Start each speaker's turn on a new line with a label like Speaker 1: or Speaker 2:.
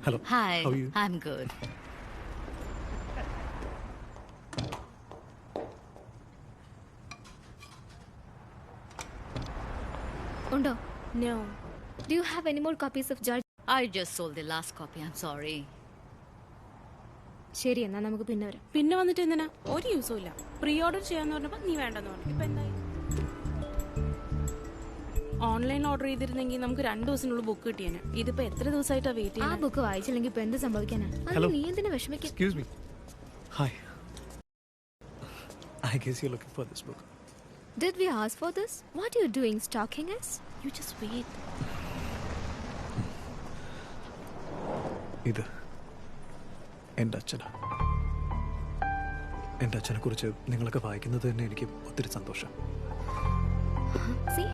Speaker 1: Hello.
Speaker 2: Hi.
Speaker 1: How are you?
Speaker 2: I'm good.
Speaker 3: Undo.
Speaker 4: No.
Speaker 3: Do you have any more copies of George?
Speaker 2: I just sold the last copy. I'm sorry.
Speaker 3: ശരി എന്നാ നമുക്ക് പിന്നെ വരാം.
Speaker 4: പിന്നെ വന്നിട്ട് എന്തിനാ ഒരു യൂസും ഇല്ല. പ്രീ ഓർഡർ ചെയ്യാന്ന് പറഞ്ഞപ്പോ നീ വേണ്ടെന്ന് പറഞ്ഞു. ഇപ്പൊ എന്തായി? ഓൺലൈൻ ഓർഡർ ചെയ്തിരുന്നെങ്കിൽ നമുക്ക് 2 ദിവസത്തിനുള്ളിൽ ബുക്ക് കിട്ടിയേനെ. ഇതിപ്പോ എത്ര ദിവസമായിട്ടാ വെയിറ്റ്
Speaker 3: ആ
Speaker 4: ചെയ്യുന്നത്?
Speaker 3: ബുക്ക് വായിച്ചില്ലെങ്കിൽ ഇപ്പൊ എന്ത് സംഭവിക്കാനാ?
Speaker 1: Hello.
Speaker 3: നീ എന്തിനാ വിഷമിക്കാൻ?
Speaker 1: Excuse me. Hi. I guess you're looking for this book.
Speaker 3: Did we ask for this? What are you doing, stalking us?
Speaker 4: You just wait.
Speaker 1: ഇത് എൻ്റെ അച്ഛനാ. എൻ്റെ അച്ഛനെ കുറിച്ച് നിങ്ങളൊക്കെ വായിക്കുന്നത് തന്നെ എനിക്ക് ഒത്തിരി സന്തോഷം.
Speaker 3: See?